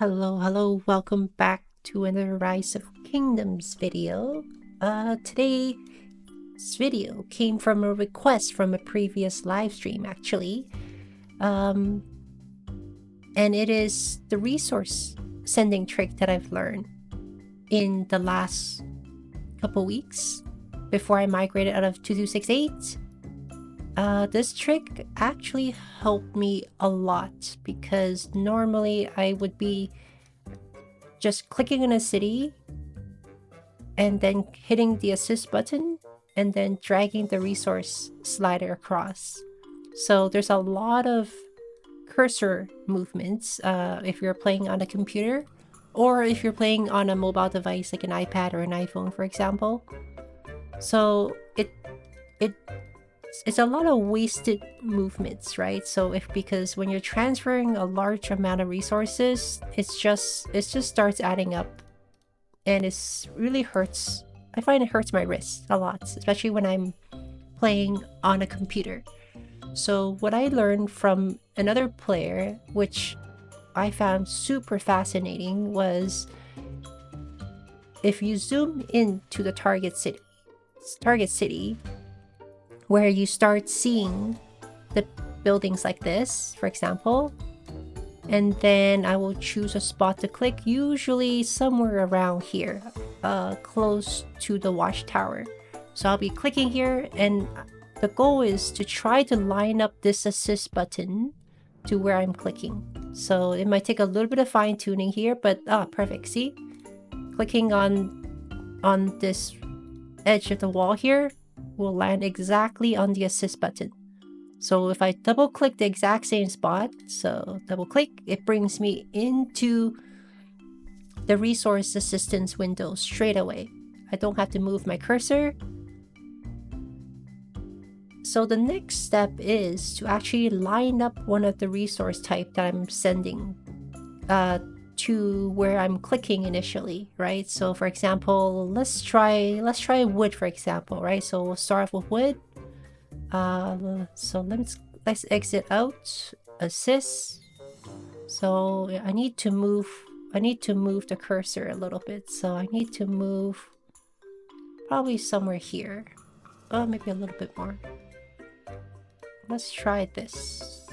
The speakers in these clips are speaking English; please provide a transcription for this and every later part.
Hello, welcome back to another Rise of Kingdoms video. Today's video came from a request from a previous live stream, actually. And it is the resource sending trick that I've learned in the last couple weeks before I migrated out of 2268. This trick actually helped me a lot because normally I would be just clicking on a city and then hitting the assist button and then dragging the resource slider across. So there's a lot of cursor movements if you're playing on a computer or if you're playing on a mobile device like an iPad or an iPhone, for example. So it's a lot of wasted movements, right? So because when you're transferring a large amount of resources, it just starts adding up, and it's really hurts. I find it hurts my wrist a lot, especially when I'm playing on a computer. So what I learned from another player, which I found super fascinating, was if you zoom into the target city, where you start seeing the buildings like this, for example, and then I will choose a spot to click, usually somewhere around here, close to the watchtower. So I'll be clicking here, and the goal is to try to line up this assist button to where I'm clicking. So it might take a little bit of fine-tuning here, but perfect. See, clicking on this edge of the wall here will land exactly on the assist button. So if I double click the exact same spot, so double click, it brings me into the resource assistance window straight away. I don't have to move my cursor. So the next step is to actually line up one of the resource type that I'm sending to where I'm clicking initially, right? So for example, let's try wood, for example, right? So we'll start off with wood. So let's exit out, assist. So I need to move the cursor a little bit. So I need to move probably somewhere here. Oh, maybe a little bit more. Let's try this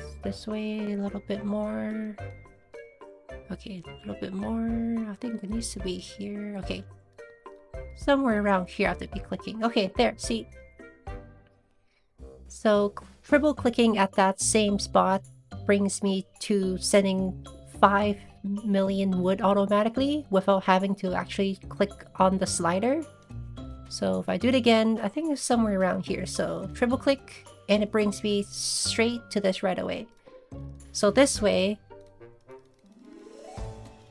way a little bit more. Okay, a little bit more. I think it needs to be here. Okay. Somewhere around here I have to be clicking. Okay, there, see? So triple clicking at that same spot brings me to sending 5 million wood automatically without having to actually click on the slider. So if I do it again, I think it's somewhere around here. So triple click, and it brings me straight to this right away. So this way,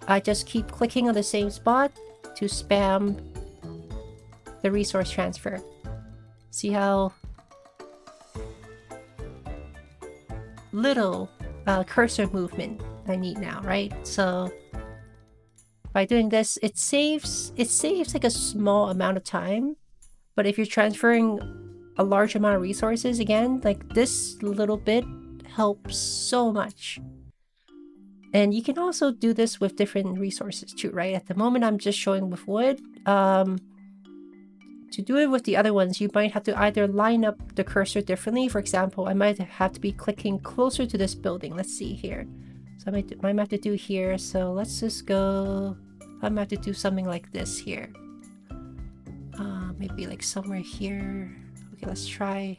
I just keep clicking on the same spot to spam the resource transfer. See how little cursor movement I need now, right? So by doing this, it saves like a small amount of time. But if you're transferring a large amount of resources, again, like this little bit helps so much. And you can also do this with different resources too, right? At the moment, I'm just showing with wood. To do it with the other ones, you might have to either line up the cursor differently. For example, I might have to be clicking closer to this building. Let's see here. So I might have to do here. So let's just go. I might have to do something like this here. Maybe like somewhere here. Okay, let's try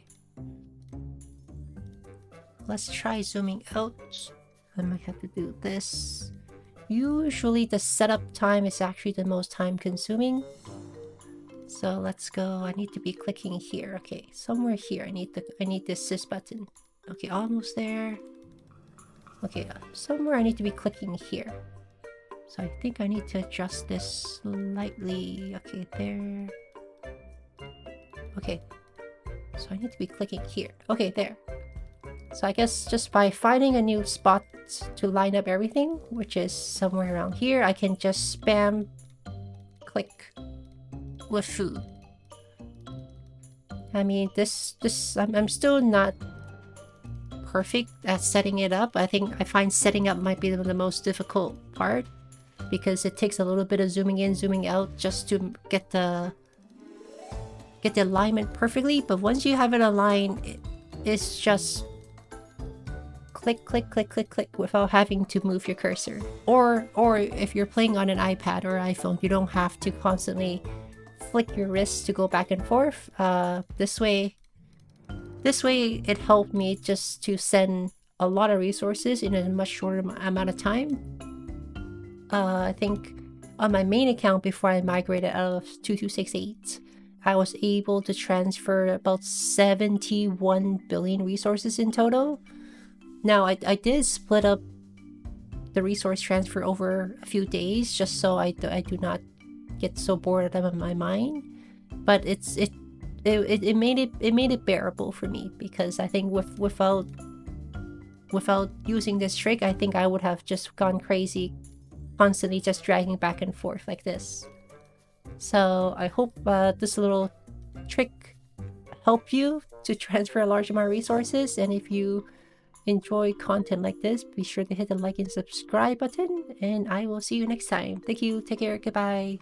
zooming out. I might have to do this. Usually the setup time is actually the most time consuming. So let's go. I need to be clicking here. Okay, somewhere here. I need the assist button. Okay, almost there. Okay, somewhere I need to be clicking here. So I think I need to adjust this slightly. Okay, there. Okay. So I need to be clicking here. Okay, there. So I guess just by finding a new spot to line up everything, which is somewhere around here, I can just spam click with food. I mean, I'm still not perfect at setting it up. I find setting up might be the most difficult part. because it takes a little bit of zooming in, zooming out just to get the alignment perfectly. But once you have it aligned, it's just click, click, click, click, click without having to move your cursor. Or if you're playing on an iPad or iPhone, you don't have to constantly flick your wrists to go back and forth. This way it helped me just to send a lot of resources in a much shorter amount of time. I think on my main account before I migrated out of 2268, I was able to transfer about 71 billion resources in total. Now, I did split up the resource transfer over a few days just so I do not get so bored out of my mind. But it made it bearable for me, because I think without using this trick, I think I would have just gone crazy, constantly just dragging back and forth like this. So I hope this little trick helped you to transfer a large amount of resources. And if you enjoy content like this, be sure to hit the like and subscribe button, and I will see you next time. Thank you. Take care. Goodbye.